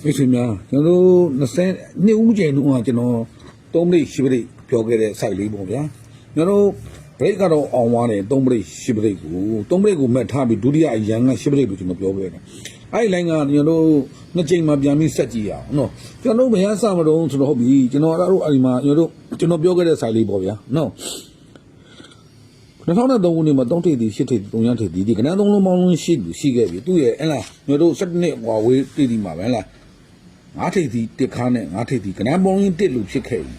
မိတ်ဆွေများကျွန်တော်20နှစ်ဦးကျန်တော့ကျွန်တော်3မိနစ်10မိနစ်ပြောခဲ့တဲ့ site လေးပေါ့ဗျာကျွန်တော် break ကတော့အောင်သွားတယ်3မိနစ်10မိနစ်ကို3မိနစ်ကိုမှတ်ထားပြီးဒုတိယအရန်က10မိနစ်လို့ကျွန်တော်ပြောခဲ့တယ်အဲ့ဒီ line ကကျွန်တော်နှစ်ချိန်မှပြန်ပြီးဆက်ကြည့်ရအောင်နော်ကျွန်တော်ဘယ်ဟာစမတော့ဆိုတော့ဟုတ်ပြီကျွန်တော်အဲ့ဒီမှာကျွန်တော်ပြောခဲ့တဲ့ site လေးပေါ့ဗျာနော်2003ခုနှစ်မှာ3ထိပ်တီ10ထိပ်3ရထိပ်တီဒီကနန်း3လုံးပေါင်းလုံးရှိခဲ့ပြီသူ့ရဲ့ဟဲ့လားကျွန်တော်17နှစ်ဟွာဝေးတိတိမှာပဲဟဲ့လား9ထိပ်တီတစ်ခါနဲ့9ထိပ်တီကနန်းပေါင်းရင်းတစ်လို့ဖြစ်ခဲ့ပြီ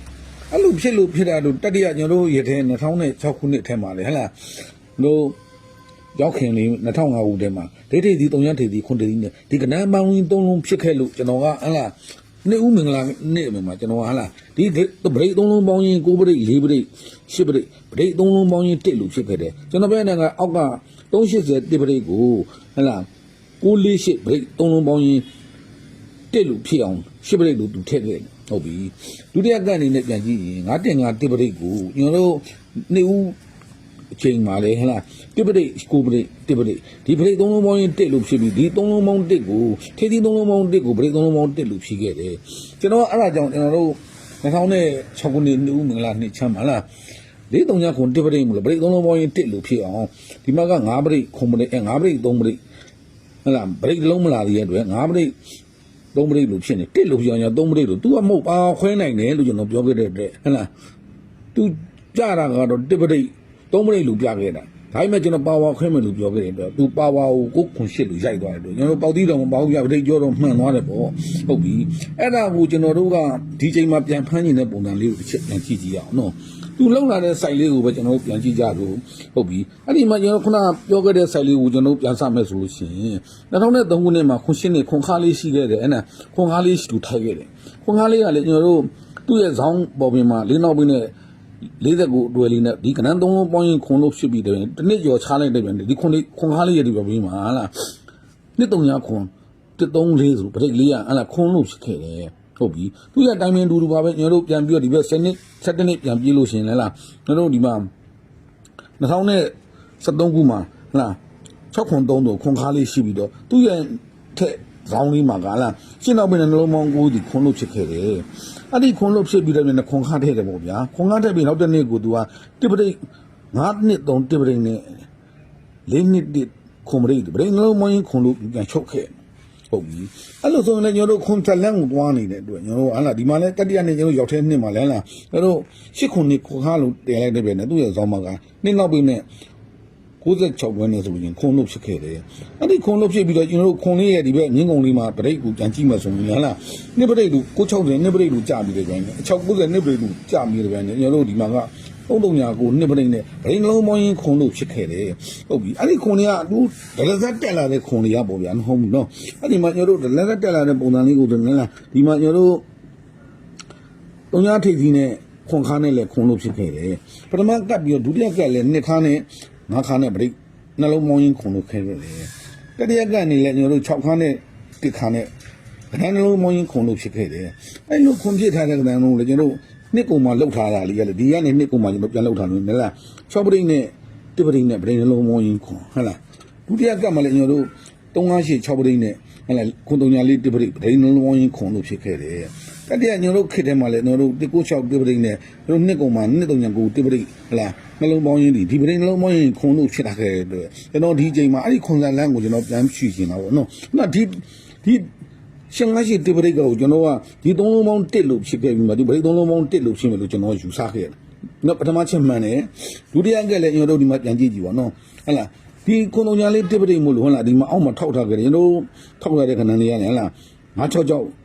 အဲ့လိုဖြစ်လို့ဖြစ်တာတို့တတိယကျွန်တော်ရတဲ့2006ခုနှစ်ထဲမှာလေဟဲ့လားတို့ရောက်ခင်လေး2005ခုထဲမှာဒိတ်ထိပ်တီ3ရထိပ်တီ9ထိပ်တီနဲ့ဒီကနန်းပေါင်းရင်း3လုံးဖြစ်ခဲ့လို့ကျွန်တော်ကဟဲ့လားနေ့ဦးမင်္ဂလာနေ့မှာကျွန်တော်ဟာလားဒီဗရိတ်3လုံးပေါင်းရင်9ဗရိတ်4ဗရိတ်10ဗရိတ်ဗရိတ်3လုံးပေါင်းရင်1လို့ဖြစ်ခဲ့တယ်ကျွန်တော်ပြောနေတာကအောက်က380 1ဗရိတ်ကိုဟဲ့လား948ဗရိတ်3လုံးပေါင်းရင်1လို့ဖြစ်အောင်10ဗရိတ်လို့သူထည့်ခဲ့တယ်ဟုတ်ပြီဒုတိယကအနေနဲ့ပြန်ကြည့်ရင်9.5 1ဗရိတ်ကိုကျွန်တော်တို့နေ့ဦးအချိန်မှာလေဟဲ့လား1ဗရိတ်9ဗရိတ်1ဗရိတ်ဒီဗရိတ်3လုံးပေါင်းရင်1လို့ဖြစ်ပြီးဒီ3လုံးပေါင်း1ကိုထေးသီး3လုံးပေါင်း1ကိုဗရိတ်3လုံးပေါင်း1လို့ဖြစ်ခဲ့တယ်ကျွန်တော်အဲ့ဒါကြောင့်ကျွန်တော်တို့2006ခုနှစ်နေ့ဦးမင်္ဂလာနှစ်ချမ်းပါလား439ခု1ဗရိတ်မလို့ဗရိတ်3လုံးပေါင်းရင်1လို့ဖြစ်အောင်ဒီမှာက9ဗရိတ်9ဗရိတ်9ဗရိတ်3ဗရိတ်ဟဲ့လားဗရိတ်လုံးမလာသေးတဲ့အတွက်9ဗရိတ်3ဗရိတ်လို့ဖြစ်နေ1လို့ပြောရင်3ဗရိတ်လို့ तू ကမဟုတ်ပါခွဲနိုင်တယ်လို့ကျွန်တော်ပြောခဲ့တဲ့အတွက်ဟဲ့လား तू ကြတာကတော့1ဗရိတ်3ဗရိတ်လို့ပြခဲ့တာဒါပေမဲ့ကျွန်တော်ပါဝါခွဲမယ်လို့ပြောခဲ့တဲ့အတွက် तू ပါဝါကို9ခွန်8လို့ရိုက်သွားတယ်တို့ကျွန်တော်ပေါက်သီးတော်မပေါက်ပြဗရိတ်ကြောတော့မှန်သွားတယ်ပေါ့ဟုတ်ပြီအဲ့ဒါကိုကျွန်တော်တို့ကဒီချိန်မှာပြန်ဖမ်းနေတဲ့ပုံစံလေးကိုတစ်ချက်ပြန်ကြည့်ကြည့်ရအောင်နော်သူလောက်လာတဲ့ site လေးကိုပဲကျွန်တော်ပြန်ကြည့်ကြလို့ဟုတ်ပြီအဲ့ဒီမှာကျွန်တော်ခုနပြောခဲ့တဲ့ site လေးကိုကျွန်တော်ပြန်စမယ်ဆိုလို့ရှိရင်2003ခုနှစ်မှာခွန်ရှင်းနေခွန်ခါလေးရှိခဲ့တယ်အဲ့ဒါခွန်ခါလေးတူထိုက်ခဲ့တယ်ခွန်ခါလေးကလည်းကျွန်တော်တို့သူ့ရဲ့ဇောင်းပေါ်ပင်မှာလေးနောက်ပင်နဲ့40အတွဲလေးနဲ့ဒီကနန်း3လုံးပေါင်းရင်ခွန်လို့ဖြစ်ပြီးတယ်တနစ်ကျော်ချလိုက်တယ်ပြန်ဒီခွန်ခါလေးရဒီပေါ်ပင်မှာဟလားနှစ်300ခွန်134ဆိုဗရိတ်400ဟလားခွန်လို့ဖြစ်ခဲ့တယ်ဟုတ်ပြီသူရတိုင်းမင်းတူတူပါပဲကျွန်တော်တို့ပြန်ပြီးတော့ဒီဘက်7နှစ်7နှစ်ပြန်ပြေးလို့ရှင်လဲလားကျွန်တော်တို့ဒီမှာ2013ခုမှာဟလား6ခွန်3တို့ခွန်ခါလေးရှိပြီးတော့သူရဲ့ထက်ဇောင်းလေးမှာကလားရှင်းတော့ပြင်နှလုံးပေါင်း9ဒီခွန်လို့ဖြစ်ခဲ့တယ်အဲ့ဒီခွန်လို့ဖြစ်ပြီးတော့ခွန်ခါထည့်တယ်ပေါ့ဗျာခွန်ခါထည့်ပြီးနောက်တစ်နေ့ကိုသူကတစ်ပရိတ်9နှစ်3တစ်ပရိတ်နဲ့4နှစ်ခွန်ပရိတ်ပရိတ်နှလုံးပေါင်းခွန်လို့ပြန်ချုပ်ခဲ့ဟုတ်ပြီအဲ့လိုဆိုရင်လည်းကျွန်တော်တို့ခွန်ချက်လန်းကိုတွားနေတဲ့အတွက်ကျွန်တော်တို့ဟာလားဒီမှာလည်းတတိယနေ့ကျွန်တော်ရောက်တဲ့နှစ်မှာလဲလားကျွန်တော်တို့8ခုနှစ်ခွန်ခါလို့တည်လိုက်တဲ့ပဲနဲ့သူ့ရဲ့ဇောင်းမကနှစ်နောက်ပြီးနဲ့96ဝန်းနေဆိုရင်ခွန်လို့ဖြစ်ခဲ့တယ်အဲ့ဒီခွန်လို့ဖြစ်ပြီးတော့ကျွန်တော်တို့ခွန်လေးရဲ့ဒီဘက်မြင်းကုံလေးမှာဗရိတ်ကိုကြံကြည့်မှဆိုရင်ဟာလားနှစ်ဗရိတ်လို့960နှစ်ဗရိတ်လို့ကြာပြီးတယ်ဗျာ690နှစ်ဗရိတ်လို့ကြာပြီးတယ်ဗျာကျွန်တော်တို့ဒီမှာက339နှစ်ဗရိတ်နဲ့ဗရိတ်နှလုံးပေါင်းရင်ခွန်လို့ဖြစ်ခဲ့တယ်ဟုတ်ပြီအဲ့ဒီခွန်လေးကသူဒလဇက်တက်လာတဲ့ခွန်လေးရပေါ့ဗျာမဟုတ်ဘူးနော်အဲ့ဒီမှာကျွန်တော်တို့ဒလဇက်တက်လာတဲ့ပုံစံလေးကိုလည်းဒီမှာကျွန်တော်တို့3ထိပ်ကြီးနဲ့ခွန်ခါနဲ့လည်းခွန်လို့ဖြစ်ခဲ့တယ်ပထမကတ်ပြီးတော့ဒုတိယကတ်လည်းနှစ်ခါနဲ့9ခါနဲ့ဗရိတ်နှလုံးပေါင်းရင်ခွန်လို့ခဲ့တယ်တတိယကနေလည်းကျွန်တော်တို့6ခါနဲ့1ခါနဲ့ကနန်းနှလုံးပေါင်းရင်ခွန်လို့ဖြစ်ခဲ့တယ်အဲ့လိုခွန်ဖြစ်ထားတဲ့ကနန်းလုံးလည်းကျွန်တော်တို့နှစ်ကုံမှာလောက်ထားတာလေးကလေဒီကနေနှစ်ကုံမှာကျွန်တော်ပြန်လောက်ထားလို့နလား6ပရိတ်နဲ့1ပရိတ်နဲ့ပရိတ်နှလုံးပေါင်းရင်ခွန်ဟုတ်လားဒုတိယကမှာလည်းကျွန်တော်တို့358 6ပရိတ်နဲ့ဟဲ့လားခွန်3ညာလေး1ပရိတ်ပရိတ်နှလုံးပေါင်းရင်ခွန်လို့ဖြစ်ခဲ့တယ်တတိယကျွန်တော်တို့ခေတ်ထဲမှာလည်းကျွန်တော်တို့196 1ပရိတ်နဲ့ကျွန်တော်နှစ်ကုံမှာ239 1ပရိတ်ဟဲ့လားနှလုံးပေါင်းရင်ဒီပရိတ်နှလုံးပေါင်းရင်ခွန်လို့ဖြစ်လာခဲ့တဲ့ကျွန်တော်ဒီချိန်မှာအဲ့ဒီခွန်စားလန်းကိုကျွန်တော်ပြန်ဖြည့်ရှင်တာပေါ့နော်ခုနဒီရှင်ငါရှိတိပရိတ်ကိုကျွန်တော်ကဒီ3လုံးပေါင်း1လို့ဖြစ်ခဲ့ပြီးမှဒီပရိတ်3လုံးပေါင်း1လို့ဖြစ်မယ်လို့ကျွန်တော်ယူဆခဲ့တယ်။နော်ပထမချက်မှန်တယ်ဒုတိယကလည်းကျွန်တော်တို့ဒီမှာပြန်ကြည့်ကြည့်ပါနော်။ဟဲ့လားဒီခွန်တော်ညာလေးတိပရိတ်မို့လို့ဟုတ်လားဒီမှာအောက်မှာထောက်ထားခဲ့တယ်ကျွန်တော်ထောက်ထားတဲ့ခဏလေးရတယ်ဟဲ့လား966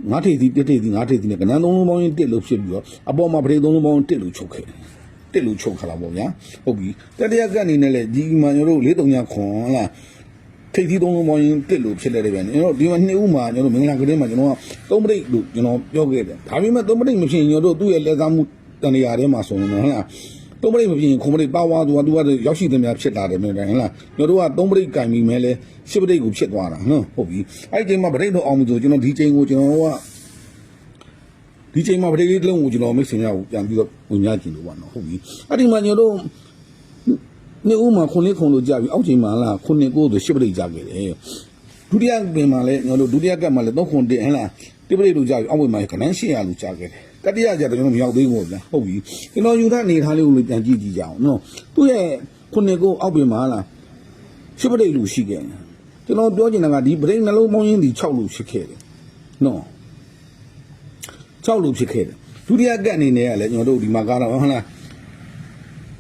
9ထိပ်စီ1ထိပ်စီ9ထိပ်စီနဲ့ကနန်း3လုံးပေါင်းရင်1လို့ဖြစ်ပြီးတော့အပေါ်မှာပရိတ်3လုံးပေါင်း1လို့ချုပ်ခဲ့တယ်1လို့ချုပ်ခလာပေါ့ဗျာဟုတ်ပြီတတိယကအနေနဲ့လည်းဒီမှာကျွန်တော်တို့439ခွန်ဟဲ့လားထိပ်သီး3လုံးပေါင်းရင်1လို့ဖြစ်လိုက်တယ်ဗျာကျွန်တော်ဒီမှာ2ဦးမှာကျွန်တော်မင်္ဂလာကလေးမှာကျွန်တော်က3ပရိတ်လို့ကျွန်တော်ပြောခဲ့တယ်ဒါပေမဲ့3ပရိတ်မဖြစ်ရင်ကျွန်တော်တို့သူ့ရဲ့လက်စားမှုတန်ရာထဲမှာဆိုရင်ဟုတ်လား3ပရိတ်မဖြစ်ရင်ခွန်ပရိတ်ပါဝါသူကရောက်ရှိသမျှဖြစ်လာတယ်မင်းဟုတ်လားကျွန်တော်တို့က3ပရိတ်ကင်ပြီးမဲလဲ10ပရိတ်ကိုဖြစ်သွားတာနော်ဟုတ်ပြီအဲ့ဒီချိန်မှာပရိတ်တော့အောင်ပြီဆိုကျွန်တော်ဒီချိန်ကိုကျွန်တော်ကဒီချိန်မှာပရိတ်လေးတစ်လုံးကိုကျွန်တော်မိတ်ဆွေများကိုပြန်ပြီးတော့ဝင်ရကြည့်လို့ပါနော်ဟုတ်ပြီအဲ့ဒီမှာကျွန်တော်တို့နေ့ဦးမှာခွန်လေးခွန်လို့ကြာပြီအောက်ချိန်မှာလားခွန်နေကိုဆို10ပရိတ်ကြာခဲ့တယ် ဒုတိယပင်မှာလည်းကျွန်တော်တို့ဒုတိယကတ်မှာလည်း3ခွန်တင်ဟဲ့လားတိပရိတ်လိုကြာပြီအောက်ဝေမှာကနန်း800လို့ကြာခဲ့တယ်တတိယကျတော့ကျွန်တော်မရောက်သေးဘူးဗျာဟုတ်ပြီကျွန်တော်ယူထားအနေထားလေးကိုပြန်ကြည့်ကြအောင်နော်သူ့ရဲ့ခုနှစ်ကိုအောက်ပင်မှာလားရှိပရိတ်လူရှိခဲ့တယ်ကျွန်တော်ပြောချင်တာကဒီပရိတ်နှလုံးပေါင်းရင်းဒီ6လူဖြစ်ခဲ့တယ်နော်6လူဖြစ်ခဲ့တယ်ဒုတိယကတ်အနေနဲ့ကလည်းကျွန်တော်တို့ဒီမှာကတော့ဟုတ်လား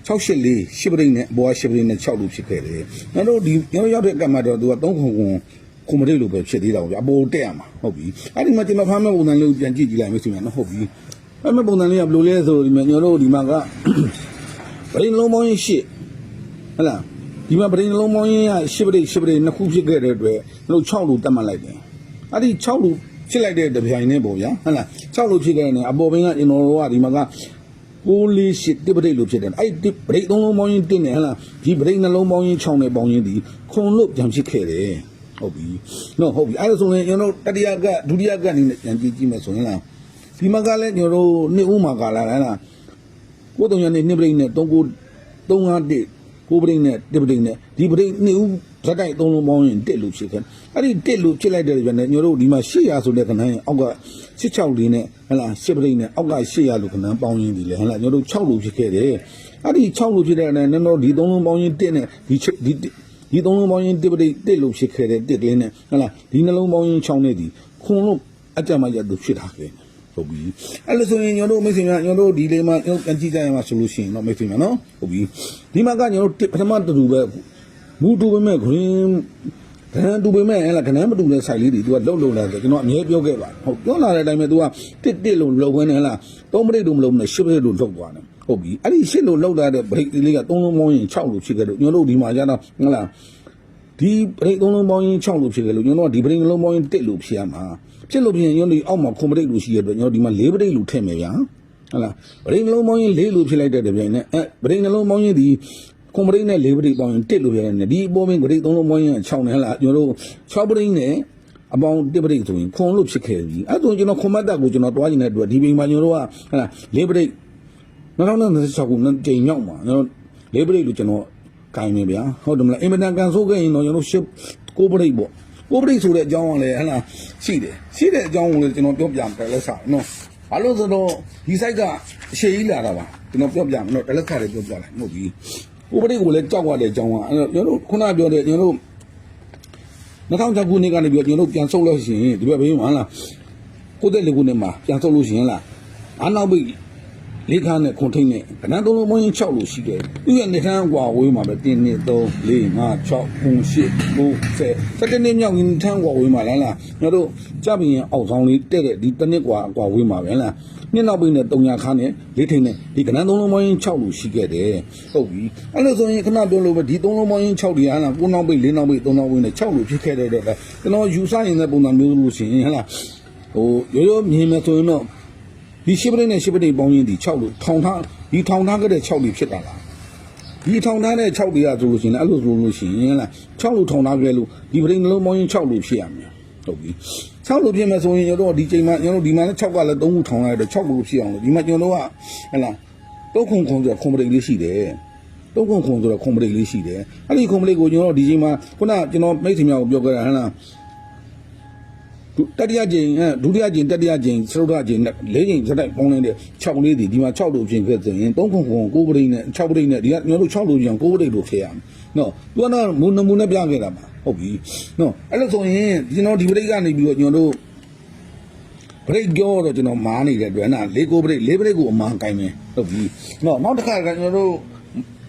684ရှိပရိတ်နဲ့ဘောရှိပရိတ်နဲ့6လူဖြစ်ခဲ့တယ်ကျွန်တော်တို့ဒီကျွန်တော်ရောက်တဲ့ကတ်မှာတော့သူက3ခွန်ခုမရိတ်လို့ပဲဖြစ်သေးတာဗျာအပေါ်တက်ရမှာဟုတ်ပြီအဲ့ဒီမှာကျွန်တော်ဖမ်းမဲ့ပုံစံလေးကိုပြန်ကြည့်ကြည့်လိုက်မယ်ဆိုရင်နော်ဟုတ်ပြီဖမ်းမဲ့ပုံစံလေးကဘယ်လိုလဲဆိုဒီမှာကျွန်တော်တို့ဒီမှာကပရိတ်လုံးပေါင်းရင်8ဟဲ့လားဒီမှာပရိတ်လုံးပေါင်းရင်8ပရိတ်နှစ်ခုဖြစ်ခဲ့တဲ့အတွက်ကျွန်တော်6လူတက်မှတ်လိုက်တယ်အဲ့ဒီ6လူဖြစ်လိုက်တဲ့တပြိုင်နဲ့ပေါ့ဗျာဟုတ်လား6လူဖြစ်ခဲ့တဲ့အပေါ်ဘင်းကကျွန်တော်တို့ကဒီမှာက648တိပရိတ်လို့ဖြစ်တယ်အဲ့ဒီပရိတ်3လုံးပေါင်းရင်1နဲ့ဟဲ့လားဒီပရိတ်နှလုံးပေါင်းရင်6နဲ့ပေါင်းရင်ဒီခွန်လို့ပြန်ဖြစ်ခဲ့တယ်ဟုတ်ပြီနော်ဟုတ်ပြီအဲ့ဒါဆိုရင်ကျွန်တော်တတိယကဒုတိယကအနေနဲ့ပြန်ကြည့်ကြည့်မယ်ဆိုရင်လားဒီမှာကလည်းကျွန်တော်တို့နှစ်ဦးမှာကလာလား9 3နှစ်ပရိတ်နဲ့3951 9ပရိတ်နဲ့1ပရိတ်နဲ့ဒီပရိတ်နှစ်ဦးဇက်တိုက်3လုံးပေါင်းရင်1လို့ဖြစ်ခဲ့အဲ့ဒီ1လို့ဖြစ်လိုက်တဲ့ပြန်နဲ့ကျွန်တော်တို့ဒီမှာ800ဆိုတဲ့ခဏရင်အောက်က664နဲ့ဟဲ့လား10ပရိတ်နဲ့အောက်က800လို့ခဏပေါင်းရင်ဒီလေဟဲ့လားကျွန်တော်တို့6လို့ဖြစ်ခဲ့တယ်အဲ့ဒီ6လို့ဖြစ်တဲ့နဲ့ကျွန်တော်ဒီ3လုံးပေါင်းရင်1နဲ့ဒီ3လုံးပေါင်းရင်1ပရိတ်1လို့ဖြစ်ခဲ့တဲ့1ကလေးနဲ့ဟဲ့လားဒီနှလုံးပေါင်းရင်6နဲ့ဒီခွန်လို့အကြမ်းမရသူဖြစ်တာခဲ့ဟုတ်ပြီအဲ့လိုဆိုရင်ကျွန်တော်တို့မိတ်ဆွေများကျွန်တော်တို့ဒီလေးမှာကျွန်တော်ပြန်ကြည့်ကြရမှာဆိုလို့ရှိရင်တော့မိတ်ဆွေများနော်ဟုတ်ပြီဒီမှာကကျွန်တော်တို့ပထမတူပဲမူတူပဲမဲ့ green ကနန်းတူပဲမဲ့ဟဲ့လားကနန်းမတူတဲ့ site လေးတွေ तू ကလှုပ်လာတယ်ကျွန်တော်အမြဲပြောခဲ့ပါဟုတ်ပြောလာတဲ့အတိုင်းပဲ तू ကတစ်လို့လှုပ်ခွင်းနေဟဲ့လား3ပရိတ်လို့မလှုပ်နဲ့10ပရိတ်လို့လှုပ်သွားတယ်ဟုတ်ပြီအဲ့ဒီ10လို့လှုပ်လာတဲ့ break လေးက3လုံးပေါင်းရင်6လို့ဖြစ်ခဲ့လို့ကျွန်တော်တို့ဒီမှာကျတော့ဟဲ့လားဒီပရိတ်3လုံးပေါင်းရင်6လို့ဖြစ်ခဲ့လို့ကျွန်တော်ကဒီပရိတ်နှလုံးပေါင်းရင်1လို့ဖြစ်ရမှာဖြစ်လို့ပြင်ကျွန်တော်ဒီအောက်မှာခွန်ပရိတ်လို့ရှိရတဲ့ကျွန်တော်ဒီမှာ4ပရိတ်လို့ထည့်မယ်ဗျာဟုတ်လားပရိတ်နှလုံးပေါင်းရင်4လို့ဖြစ်လိုက်တဲ့ပြိုင်နဲ့ပရိတ်နှလုံးပေါင်းရင်ဒီခွန်ပရိတ်နဲ့4ပရိတ်ပေါင်းရင်1လို့ဖြစ်နေဒီအပေါ်မင်းပရိတ်3လုံးပေါင်းရင်6နဲ့ဟဲ့လားကျွန်တော်တို့6ပရိတ်နဲ့အပေါင်း1ပရိတ်ဆိုရင်ခွန်လို့ဖြစ်ခဲ့ပြီအဲ့ဒါကျွန်တော်ခွန်မတ်တက်ကိုကျွန်တော်တွားနေတဲ့အတွက်ဒီပိန်မှာကျွန်တော်တို့ကဟဲ့လား4ပရိတ်2026ခုနှစ်ကြိမ်မြောက်မှာကျွန်တော်4ပရိတ်လို့ကျွန်တော်ကိုင်းနေဗျာဟုတ်တယ်မလားအင်မတန်ကန်ဆိုးခဲ့ရင်တော့ကျွန်တော်9ပရိတ်ပေါ့9ပရိတ်ဆိုတဲ့အကြောင်းကလည်းဟဲ့လားရှိတဲ့အကြောင်းကိုလည်းကျွန်တော်ပြောပြမယ်လက်စားနော်ဘာလို့ဆိုတော့ဒီ site ကအရှိကြီးလာတာပါကျွန်တော်ပြောပြမယ်နော်တလက်ခါလေးပြောပြလိုက်ဟုတ်ပြီ9ပရိတ်ကိုလည်းကြောက်ရတဲ့အကြောင်းကအဲ့တော့ကျွန်တော်ခုနပြောတဲ့ကျွန်တော်2006ခုနှစ်ကနေပြီးကျွန်တော်ပြန်ဆုတ်လို့ရှိရင်ဒီဘက်ဘေးမှာဟဲ့လား94ခုနှစ်မှာပြန်ဆုတ်လို့ရှိရင်လားအနောက်ပိတ်လေးခါနဲ့ခွန်ထိတ်နဲ့ကနန်း3လုံးပေါင်းရင်6လို့ရှိတယ်သူရဲ့နေထမ်းကွာဝေးမှာပဲ1 2 3 4 5 6 9 10 9 10 17နှစ်မြောက်ရင်ထမ်းကွာဝေးမှာလားကျွန်တော်တို့ကြပြင်အောက်ဆောင်လေးတက်တဲ့ဒီတစ်နှစ်ကွာဝေးမှာပဲလားနှစ်နောက်ပိတ်နဲ့300ခါနဲ့လေးထိတ်နဲ့ဒီကနန်း3လုံးပေါင်းရင်6လို့ရှိခဲ့တယ်ဟုတ်ပြီအဲ့လိုဆိုရင်ခဏပြောလို့ပဲဒီ3လုံးပေါင်းရင်6ဒီဟဲ့လား9နောက်ပိတ်4နောက်ပိတ်3နောက်ပိတ်နဲ့6လို့ဖြစ်ခဲ့တဲ့အတွက်ကျွန်တော်ယူဆရင်တဲ့ပုံစံမျိုးလို့ရှိရင်ဟဲ့လားဟိုရိုးမြင်မယ်ဆိုရင်တော့ဒီ10ပရိတ်နဲ့10ပရိတ်ပေါင်းရင်ဒီ6လို့ထောင်ထားဒီထောင်ထားခဲ့တဲ့6တွေဖြစ်တာလားဒီထောင်ထားတဲ့6တွေကဆိုလို့ရှိရင်အဲ့လိုဆိုလို့ရှိရင်လား6လို့ထောင်ထားခဲ့လို့ဒီပရိတ်နှလုံးပေါင်းရင်6လို့ဖြစ်ရမယ်ဟုတ်ပြီ6လို့ဖြစ်မယ်ဆိုရင်ကျွန်တော်ဒီချိန်မှာကျွန်တော်ဒီမှာလည်း6ကလည်း3ခုထောင်လိုက်တော့6လို့ဖြစ်အောင်လို့ဒီမှာကျွန်တော်ကဟဲ့လား3ခုဆိုတော့ခွန်ပရိတ်လေးရှိတယ်3ခုဆိုတော့ခွန်ပရိတ်လေးရှိတယ်အဲ့ဒီခွန်ပရိတ်ကိုကျွန်တော်ဒီချိန်မှာခုနကျွန်တော်မိတ်ဆွေများကိုပြောခဲ့တာဟဲ့လားတတိယကျင်းဒုတိယကျင်းတတိယကျင်းစရုဒ္ဓကျင်း၄ကျင်းစတိုက်ပေါင်းနေတဲ့6လေးဒီမှာ6လို့ဖြစ်ခဲ့ဆိုရင်3ခု9ပရိတ်နဲ့6ပရိတ်နဲ့ဒီကကျွန်တော်တို့6လို့ကျန်9ပရိတ်လို့ဖြစ်ရမယ်နော်သူကတော့မူနဲ့ပြခဲ့တာပါဟုတ်ပြီနော်အဲ့လိုဆိုရင်ကျွန်တော်ဒီပရိတ်ကနေပြီးတော့ကျွန်တော်တို့ပရိတ်ကြောတော့ကျွန်တော်မားနေတဲ့အတွက်နော်၄ပရိတ်ကိုအမားကိုင်းမယ်ဟုတ်ပြီနော်နောက်တစ်ခါကကျွန်တော်တို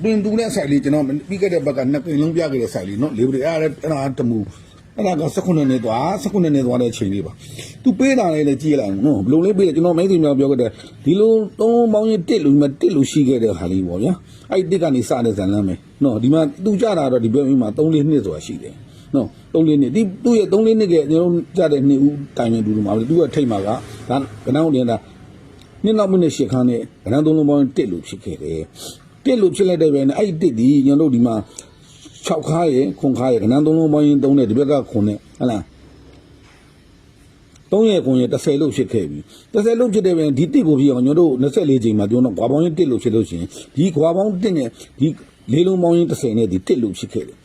့တွင်တူတဲ့ဆိုင်လေးကျွန်တော်ပြီးခဲ့တဲ့ဘက်က2ကိန်းလုံးပြခဲ့တဲ့ဆိုင်လေးနော်၄ပရိတ်အဲ့ဒါတမူအဲ့ဒါက19နှစ်သွားတဲ့ချိန်လေးပါသူပေးတာလည်းကြည့်လိုက်နော်ဘယ်လိုလေးပေးလဲကျွန်တော်မိတ်ဆွေများပြောခဲ့တဲ့ဒီလို3ပေါင်းရင်1လို့ရှိခဲ့တဲ့ဟာလေးပေါ့ဗျာအဲ့ဒီ1ကနေစတဲ့ဇန်လမ်းမယ်နော်ဒီမှာသူကြတာတော့ဒီဘက်မှာ3 4နှစ်ဆိုတာရှိတယ်နော်3 4နှစ်ဒီသူ့ရဲ့3 4နှစ်ကကျွန်တော်ကြတဲ့2ဦးတိုင်နေတူလို့မှာသူကထိတ်မှာကဒါကနောင်းတင်တာနှစ်နောက်မိနစ်8ခန်းနဲ့ကနန်း3လုံးပေါင်း1လို့ဖြစ်ခဲ့တယ်1လို့ဖြစ်လိုက်တဲ့ပဲနဲ့အဲ့ဒီ1ဒီကျွန်တော်တို့ဒီမှာ6ခါရယ်ခွန်ခါရယ်ကနန်း3လုံးပေါင်းရင်3နဲ့ဒီဘက်ကခွန်နဲ့ဟဲ့လား3ရယ်ခွန်ရယ်30လို့ဖြစ်ခဲ့ပြီ30လို့ဖြစ်တဲ့ပြင်ဒီတစ်ကိုဖြစ်အောင်ကျွန်တော်တို့24ချိန်မှာကျွန်တော်ခွာပေါင်းရင်1လို့ဖြစ်လို့ရှိရင်ဒီခွာပေါင်း1နဲ့ဒီ၄လုံးပေါင်းရင်30နဲ့ဒီ1လို့ဖြစ်ခဲ့တယ်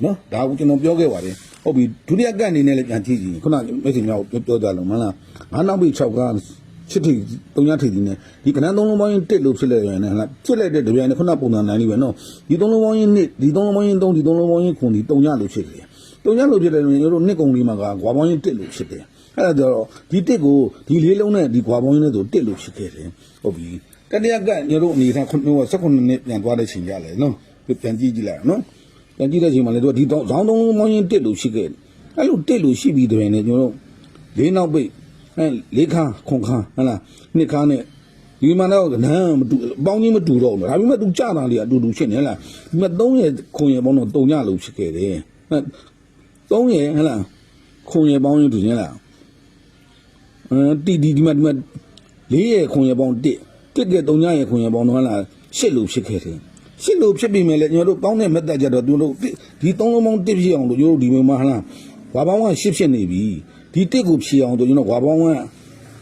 နော်ဒါကိုကျွန်တော်ပြောခဲ့ပါတယ်ဟုတ်ပြီဒုတိယကတ်အနေနဲ့လည်းပြန်ကြည့်ကြည့်ခုနမိတ်ဆွေများကိုပြောကြလို့မလားငါနောက်ပြီး6ကချစ်ထိတုံညထိပ်ဒီနဲ့ဒီကနန်းသုံးလုံးပေါင်းရင်1လို့ဖြစ်လိုက်ရတယ်ဟလားဖြစ်လိုက်တဲ့တပြန်နဲ့ခုနပုံစံနိုင်လေးပဲနော်ဒီသုံးလုံးပေါင်းရင်1ဒီသုံးလုံးပေါင်းရင်3ဒီသုံးလုံးပေါင်းရင်9ဒီတုံညလို့ဖြစ်တယ်တုံညလို့ဖြစ်တယ်ကျွန်တော်တို့နှစ်ကုံလေးမှာကဂွာပေါင်းရင်1လို့ဖြစ်တယ်အဲ့ဒါကြတော့ဒီ1ကိုဒီလေးလုံးနဲ့ဒီဂွာပေါင်းရင်နဲ့ဆို1လို့ဖြစ်ခဲ့တယ်ဟုတ်ပြီတတိယကကျွန်တော်တို့အနေနဲ့18နှစ်ပြန်သွားတဲ့ချိန်ကြလဲနော်ပြန်ကြည့်ကြည့်လိုက်နော်ပြန်ကြည့်တဲ့ချိန်မှာလေသူကဒီဇောင်းသုံးလုံးပေါင်းရင်1လို့ရှိခဲ့တယ်အဲ့လို1လို့ရှိပြီးတဲ့နဲ့ကျွန်တော်တို့လေးနောက်ပိတ်လေးခါခွန်ခါဟလားနှစ်ခါနဲ့ဒီမှာတော့နန်းမတူပေါင်းချင်းမတူတော့ဘူးဒါပေမဲ့သူကြာတာလေးအတူတူဖြစ်နေဟလားဒီမှာ3ရဲ့ခွန်ရဲ့ပေါင်းတော့3ညလို့ဖြစ်ခဲ့တယ်3ရဲ့ဟလားခွန်ရဲ့ပေါင်းရင်တူချင်းလားဒီမှာ4ရဲ့ခွန်ရဲ့ပေါင်း1က3ညရဲ့ခွန်ရဲ့ပေါင်းတော့ဟလား8လို့ဖြစ်ခဲ့တယ်8လို့ဖြစ်ပြီးမယ်လေကျွန်တော်တို့ပေါင်းတဲ့မက်သက်ကြတော့သူတို့ဒီ3လုံးပေါင်း1ဖြစ်အောင်လို့ကျွန်တော်တို့ဒီမှာဟလားဘာပေါင်းက8ဖြစ်နေပြီဒီ1ကိုဖြည့်အောင်တို့ကျွန်တော်ဘာပေါင်းက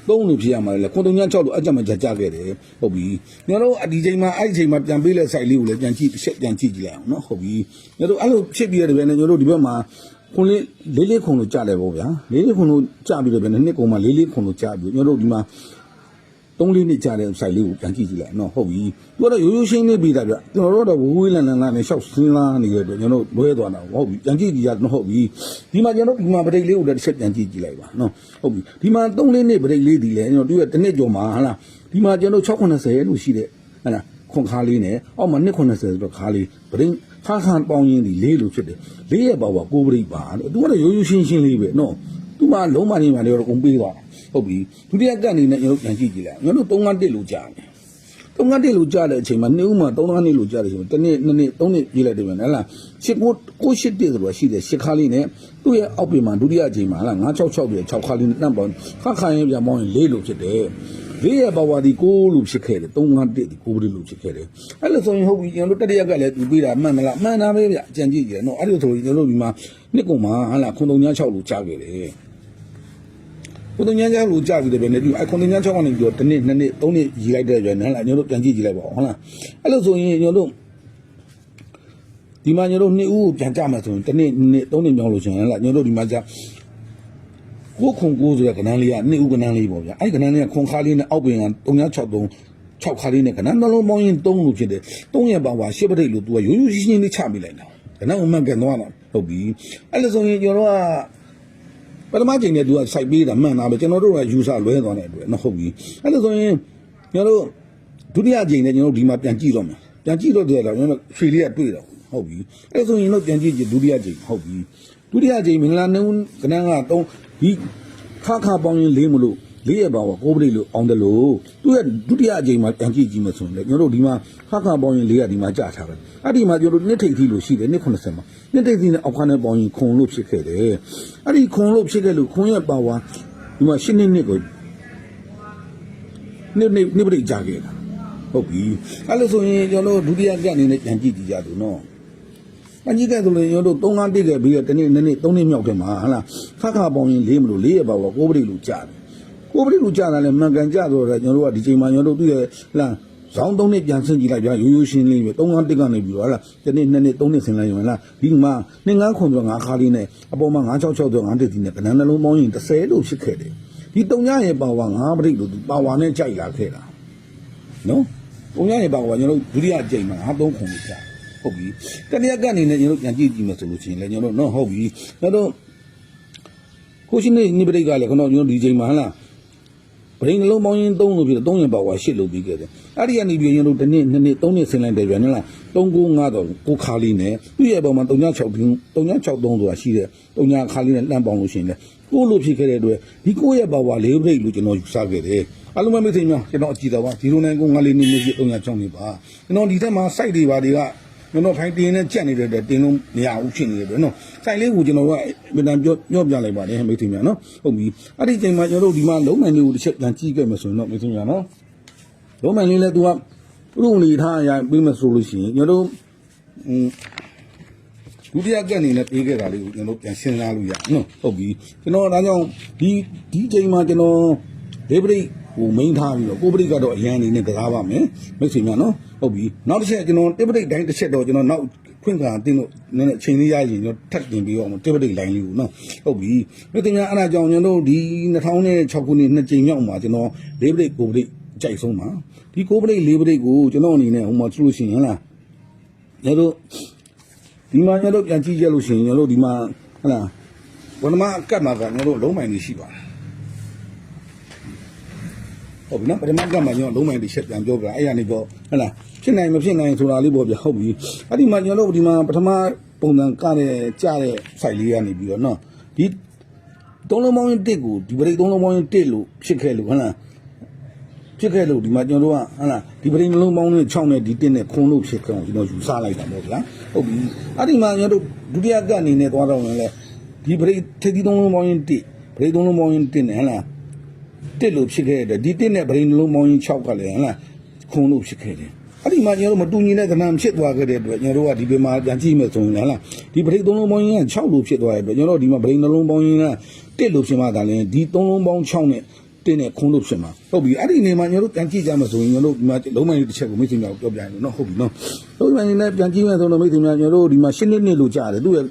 3လို့ဖြည့်ရမှာလေခွန်3ည6လို့အကြမ်းမကြကြခဲ့တယ်ဟုတ်ပြီကျွန်တော်တို့ဒီချိန်မှာအဲ့ဒီချိန်မှာပြန်ပေးတဲ့ site လေးကိုလည်းပြန်ကြည့်ပြန်ကြည့်ကြည့်လိုက်အောင်နော်ဟုတ်ပြီကျွန်တော်တို့အဲ့လိုဖြစ်ပြီးတဲ့ဘယ်နဲ့ကျွန်တော်တို့ဒီဘက်မှာခွန်လေးခွန်လို့ကြားတယ်ပေါ့ဗျာလေးခွန်လို့ကြားပြီးတော့ဘယ်နဲ့နှစ်ကုံမှာလေးခွန်လို့ကြားပြီးကျွန်တော်တို့ဒီမှာ3လေးနှစ်ကြားတဲ့ site လေးကိုပြန်ကြည့်ကြည့်လိုက်နော်ဟုတ်ပြီသူကတော့ရိုးရိုးရှင်းလေးပြီးတာဗျကျွန်တော်တို့တော့ဝေးလန်လန်နဲ့ရှောက်စင်းလာနေတဲ့အတွက်ကျွန်တော်လွဲသွားတာဟုတ်ပြီပြန်ကြည့်ကြည့်ရတော့ဟုတ်ပြီဒီမှာကျွန်တော်ဒီမှာပရိတ်လေးကိုတစ်ချက်ပြန်ကြည့်ကြည့်လိုက်ပါနော်ဟုတ်ပြီဒီမှာ3လေးနှစ်ပရိတ်လေးဒီလေကျွန်တော်သူကတစ်နှစ်ကျော်မှာဟလားဒီမှာကျွန်တော်690လို့ရှိတဲ့ဟလားခွန်ခါလေးနဲ့အောက်မှာ290ဆိုတော့ခါလေးပရိတ်ခါပေါင်းရင်းဒီ4လို့ဖြစ်တယ်4ရဲ့ပေါက်ပါ9ပရိတ်ပါသူကတော့ရိုးရိုးရှင်းရှင်းလေးပဲနော်သူမှလုံးမနေမှလည်းတော့ကုန်ပေးသွားတာဟုတ်ပြီဒုတိယကတ်အနေနဲ့ကျွန်တော်ပြန်ကြည့်ကြည့်လိုက်ကျွန်တော်3-1လို့ကြားတယ်3-1လို့ကြားတဲ့အချိန်မှာ2ဦးမှာ3-2လို့ကြားတဲ့အချိန်မှာတစ်နှစ်2နှစ်3နှစ်ရေးလိုက်တယ်ဗျာဟလား9-8-1ဆိုတော့ရှိတယ်10ခါလေးနဲ့သူ့ရဲ့အောက်ပြင်မှာဒုတိယအချိန်မှာဟလား9-6-6ရဲ့6ခါလေးနဲ့တန့်ပေါင်းခါခါရင်ပြန်ပေါင်းရင်4လို့ဖြစ်တယ်4ရဲ့ပါဝါဒီ9လို့ဖြစ်ခဲ့တယ်3-1ဒီ9လို့ဖြစ်ခဲ့တယ်အဲ့လိုဆိုရင်ဟုတ်ပြီကျွန်တော်တို့တတိယကလည်းသူပေးတာမှန်မလားမှန်တာပဲဗျာအကြံကြည့်ကြတယ်နော်အဲ့လိုဆိုရင်ကျွန်တော်တို့ဒီမှာနှစ်ကုံမှာဟလားခွန်3-6လို့ကြားခဲ့တယ်ဘုဒ္ဓဉာဏ်ကြောင့်လို့ကြာပြီတဲ့ဗျာနေဒီအခွန်ဉာဏ်6ကနေပြီးတော့တစ်နှစ်နှစ်နှစ်သုံးနှစ်ရည်လိုက်တဲ့ဗျာနော်ကျွန်တော်တို့ပြန်ကြည့်ကြည့်လိုက်ပါဦးဟုတ်လားအဲ့လိုဆိုရင်ကျွန်တော်တို့ဒီမှာကျွန်တော်တို့နှစ်ဦးကိုပြန်ကြမှာဆိုရင်တစ်နှစ်နှစ်သုံးနှစ်မြောက်လို့ရှိရင်ဟုတ်လားကျွန်တော်တို့ဒီမှာကြာကိုခွန်ကိုဆိုတဲ့ကဏ္ဍလေးကနှစ်ဦးကဏ္ဍလေးပေါ့ဗျာအဲ့ဒီကဏ္ဍလေးကခွန်ခါလေးနဲ့အောက်ပင်က3963 6ခါလေးနဲ့ကဏ္ဍနှလုံးပေါင်းရင်3လို့ဖြစ်တယ်3ရဲ့ပါဝါ10ပဋိလို့ तू ကရိုးရိုးရှင်းရှင်းလေးချမိလိုက်တာကဏ္ဍဥမှန်ကန်သွားတာဟုတ်ပြီအဲ့လိုဆိုရင်ကျွန်တော်တို့ကပထမချိန်နဲ့သူကစိုက်ပေးတာမှန်တာပဲကျွန်တော်တို့ကယူဆလွဲသွားတဲ့အတွက်နော်ဟုတ်ပြီအဲ့လိုဆိုရင်ကျွန်တော်တို့ဒုတိယချိန်နဲ့ကျွန်တော်တို့ဒီမှာပြန်ကြည့်တော့မယ်ပြန်ကြည့်တော့ကျွန်တော်တို့ရွှေလေးကတွေ့တော့ဟုတ်ပြီအဲ့ဆိုရင်တော့ပြန်ကြည့်ဒုတိယချိန်ဟုတ်ပြီဒုတိယချိန်မင်္ဂလာနှုန်းကဏ္ဍက3ဒီခါပေါင်းရင်4မလို့4ရဲ့ပါဝါကိုပရိလို့အောင်တယ်လို့သူရဲ့ဒုတိယအချိန်မှာပြန်ကြည့်ကြည့်မယ်ဆိုရင်လေကျွန်တော်တို့ဒီမှာခါပေါင်းရင်4ကဒီမှာကြာထားတယ်အဲ့ဒီမှာကျွန်တော်တို့နှစ်ထိပ်သီးလို့ရှိတယ်နှစ်90မှာနှစ်ထိပ်သီးနဲ့အောက်ခါနဲ့ပေါင်းရင်ခွန်လို့ဖြစ်ခဲ့တယ်အဲ့ဒီခွန်လို့ဖြစ်ခဲ့လို့ခွန်ရဲ့ပါဝါဒီမှာ10နှစ်ကိုနှစ်ပရိကြာခဲ့တာဟုတ်ပြီအဲ့လိုဆိုရင်ကျွန်တော်တို့ဒုတိယကအနေနဲ့ပြန်ကြည့်ကြည့်ကြသူနော်အကြီးကဲဆိုလို့ကျွန်တော်တို့3-5တိခဲ့ပြီးတော့တစ်နေ့2နေ့3နေ့မြောက်တယ်မှာဟလားခါပေါင်းရင်4မလို့4ရဲ့ပါဝါကိုပရိလို့ကြာတယ်ကိုပရိလူကြတာလဲမှန်ကန်ကြတော့တယ်ကျွန်တော်တို့ကဒီချိန်မှာကျွန်တော်တို့သူ့ရဲ့ဟလားဇောင်း3နှစ်ပြန်ဆင်းကြည့်လိုက်ဗျာရိုးရိုးရှင်းလေးပဲ3-5တိကနေပြီးတော့ဟလားဒီနေ့2နှစ်3နှစ်ဆင်းလိုက်ရင်ဟလားဒီမှာ2-5ခွန်တော့5ခါလေးနဲ့အပေါ်မှာ9-6-6တော့5တိတိနဲ့ကဏ္ဍနှလုံးပေါင်းရင်30လို့ဖြစ်ခဲ့တယ်ဒီ3ညရဲ့ပါဝါ5ပရိလို့ပါဝါနဲ့ကြိုက်လာခဲ့တာနော်3ညရဲ့ပါဝါကျွန်တော်တို့ဒုတိယကြိမ်မှာ5-3ခွန်လို့ကြာဟုတ်ပြီတတိယကအနေနဲ့ကျွန်တော်ပြန်ကြည့်ကြည့်မယ်ဆိုလို့ရှိရင်လဲကျွန်တော်နော်ဟုတ်ပြီကျွန်တော်ကိုရှိနေပရိကလည်းကျွန်တော်ဒီချိန်မှာဟလားပရိနှလုံးပေါင်းရင်3လို့ဖြစ်တယ်3ရင်ပါဝါ8လို့ပြီးခဲ့တယ်အဲ့ဒီကနေပြီးရင်တို့တစ်နှစ်2နှစ်3နှစ်ဆင်းလိုက်တယ်ဗျာနော်လား3-9တော့ကိုခါလေးနဲ့သူ့ရဲ့ပေါ်မှာ3-6-3ဆိုတာရှိတယ်3ခါလေးနဲ့လှမ်းပေါင်းလို့ရှိရင်လေကိုလို့ဖြစ်ခဲ့တဲ့အတွက်ဒီကိုရဲ့ပါဝါ4ပရိလို့ကျွန်တော်ယူဆခဲ့တယ်အလုံးမမေ့သိမ်းများကျွန်တော်အကြည့်တော့ပါ0995လေးနေနေ306နေပါကျွန်တော်ဒီထက်မှာ site တွေပါတွေကကျွန်တော်ထိုင်တင်နဲ့ကြက်နေတဲ့တင်လို့မရဘူးဖြစ်နေတယ်နော်ဆိုင်လေးကိုကျွန်တော်ကပြန်ပြောပြလိုက်ပါတယ်မိတ်ဆွေများနော်ဟုတ်ပြီအဲ့ဒီချိန်မှာကျွန်တော်တို့ဒီမှာလုံးမှန်လေးကိုတစ်ချက်ပြန်ကြည့်ခဲ့မယ်ဆိုရင်တော့မိတ်ဆွေများနော်လုံးမှန်လေးလဲသူကသူ့အနေထားအရာပြီးမှဆိုလို့ရှိရင်ကျွန်တော်တို့ဒုတိယကအနေနဲ့ပေးခဲ့တာလေးကိုကျွန်တော်ပြန်ရှင်းလာလို့ရနော်ဟုတ်ပြီကျွန်တော်ဒါကြောင့်ဒီချိန်မှာကျွန်တော်ဒေပရိဟိုမိန်ထားပြီးတော့ကိုပရိကတော့အရန်နေနဲ့ကစားပါမယ်မိတ်ဆွေများနော်ဟုတ်ပြီနောက်တစ်ချက်ကျွန်တော်တိပရိတိုင်းတစ်ချက်တော့ကျွန်တော်နောက် ခွင့်ခံတင်းလို့နည်းနည်းချိန်လေးရရင်ကျွန်တော်ထပ်တင်ပြီးတော့တစ်ပတိတ်လိုင်းလေးကိုနော်ဟုတ်ပြီမိတ်များအဲ့ဒါကြောင့်ကျွန်တော်ဒီ2006ခုနှစ်2ကြိမ်မြောက်မှာကျွန်တော်၄ပတိတ်9ပတိတ်ကြိုက်ဆုံးပါဒီ9ပတိတ်4ပတိတ်ကိုကျွန်တော်အနေနဲ့ဟိုမှာဆိုလို့ရှိရင်ဟလားကျွန်တော်ဒီမှာကျွန်တော်ပြန်ကြည့်ရလို့ရှိရင်ကျွန်တော်ဒီမှာဟလားဘယ်မှာကတ်မှာကကျွန်တော်လုံးမိုင်လေးရှိပါတယ်ဟုတ်ပြီနော်ပထမကမှကျွန်တော်လုံးမိုင်တစ်ချက်ပြန်ပြောပြအဲ့ရနေပေါ့ဟဲ့လားဖြစ်နိုင်မဖြစ်နိုင်ဆိုတာလေးပေါ့ဗျဟုတ်ပြီအဲ့ဒီမှာကျွန်တော်တို့ဒီမှာပထမပုံစံကတဲ့ကြားတဲ့ site လေးကနေပြီးတော့နော်ဒီသုံးလုံးပေါင်းရင်1ကိုဒီပရိတ်သုံးလုံးပေါင်းရင်1လို့ဖြစ်ခဲ့လို့ဟဲ့လားဖြစ်ခဲ့လို့ဒီမှာကျွန်တော်တို့ကဟဲ့လားဒီပရိတ်နှလုံးပေါင်းနဲ့6နဲ့ဒီ1နဲ့ခွန်လို့ဖြစ်ခဲ့အောင်ကျွန်တော်ယူဆလိုက်တာပေါ့ဗျာဟုတ်ပြီအဲ့ဒီမှာကျွန်တော်တို့ဒုတိယကအနေနဲ့သွားတော့လည်းဒီပရိတ်ထိပ်သီးသုံးလုံးပေါင်းရင်1ပရိတ်သုံးလုံးပေါင်းရင်1နဲ့ဟဲ့လားတစ်လို့ဖြစ်ခဲ့တယ်ဒီတစ်နဲ့ဗရိန်နှလုံးပေါင်းရင်6ကလည်းဟလားခုံလို့ဖြစ်ခဲ့တယ်အဲ့ဒီမှာကျွန်တော်တို့မတူညီတဲ့ကဏ္ဍဖြစ်သွားခဲ့တဲ့အတွက်ကျွန်တော်တို့ကဒီပေမှာပြန်ကြည့်မယ်ဆိုရင်ဟလားဒီဗရိန်3လုံးပေါင်းရင်6လို့ဖြစ်သွားတဲ့အတွက်ကျွန်တော်တို့ဒီမှာဗရိန်နှလုံးပေါင်းရင်တစ်လို့ဖြစ်မှသာလဲဒီ3လုံးပေါင်း6နဲ့တစ်နဲ့ခုံလို့ဖြစ်မှာဟုတ်ပြီအဲ့ဒီနေမှာကျွန်တော်တို့ပြန်ကြည့်ကြမယ်ဆိုရင်ကျွန်တော်တို့ဒီမှာလုံးမိုင်းတစ်ချက်ကိုမိတ်ဆွေများပြောပြရင်လို့နော်ဟုတ်ပြီနော်လုံးမိုင်းနဲ့ပြန်ကြည့်မယ်ဆိုတော့မိတ်ဆွေများကျွန်တော်တို့ဒီမှာ10နှစ်လို့ကြားတယ်သူ့ရဲ့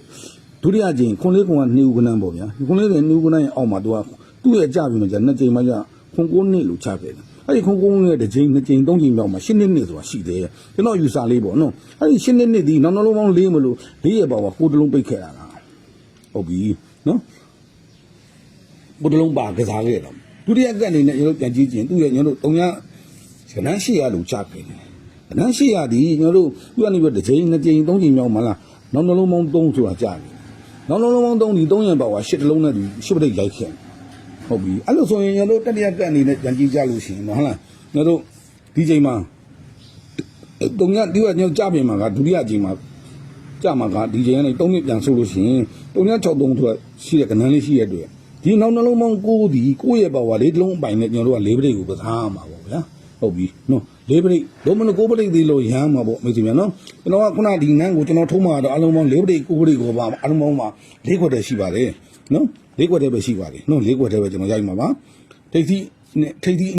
ဒုတိယကြိမ်ခွန်လေးကောင်က2ဦးကနန်းပေါ့ဗျာဒီခွန်လေးက2ဦးကနန်းရဲ့အောက်မှာသူ့ရဲ့ကြပြီမှကြာ2ကြိမ်မှကြာခွန်9နှစ်လို့ချခဲ့တယ်အဲ့ဒီခွန်9နှစ်တစ်ကြိမ်2ကြိမ်3ကြိမ်မြောက်မှာ10နှစ်ဆိုတာရှိတယ်ကျွန်တော်ယူဆလေးပေါ့နော်အဲ့ဒီ10နှစ်ဒီနောက်နှလုံးပေါင်း4မလို့4ရဲ့ပေါက်က9တလုံးပိတ်ခဲ့တာလားဟုတ်ပြီနော်9တလုံးပါကစားခဲ့တော့ဒုတိယကအနေနဲ့ကျွန်တော်ပြန်ကြည့်ခြင်းသူ့ရဲ့ကျွန်တော်တို့3ရကနန်း800လို့ချခဲ့တယ်ကနန်း800ဒီကျွန်တော်တို့သူကနေပြီးတစ်ကြိမ်2ကြိမ်3ကြိမ်မြောက်မှာလားနောက်နှလုံးပေါင်း3ဆိုတာကြားတယ်နောက်နှလုံးပေါင်း3ဒီ3ရဲ့ပေါက်က10တလုံးနဲ့ဒီ10ပဋိလိုက်ခဲ့ဟုတ်ပြီအဲ့လိုဆိုရင်ကျွန်တော်တတိယကအနေနဲ့ပြန်ကြည့်ကြလို့ရှိရင်ဟုတ်လားကျွန်တော်တို့ဒီချိန်မှာတုံညဒီကကျွန်တော်ကြပြင်မှာကဒုတိယချိန်မှာကြမှာကဒီချိန်ကနေ3နှစ်ပြန်ဆိုလို့ရှိရင်363ဆိုရှိတဲ့ကဏ္ဍလေးရှိရတဲ့ဒီနောက်နှလုံးပေါင်း9ဒီ9ရဲ့ပါဝါလေးတလုံးအပိုင်နဲ့ကျွန်တော်တို့က4ပဋိကိုကစားမှာပေါ့ဗျာဟုတ်ပြီနော်4ပဋိလုံးမလို့9ပဋိသေးလို့ရမ်းမှာပေါ့မိတ်ဆွေများနော်ကျွန်တော်ကခုနဒီနန်းကိုကျွန်တော်ထုံးမှာတော့အလုံးပေါင်း4ပဋိ9ပဋိကိုပါအလုံးပေါင်းမှာ4ခွက်တည်းရှိပါတယ်နော်4ခွက်တည်းပဲရှိပါတယ်နော်4ခွက်တည်းပဲကျွန်တော်ရိုက်မှာပါထိပ်သီး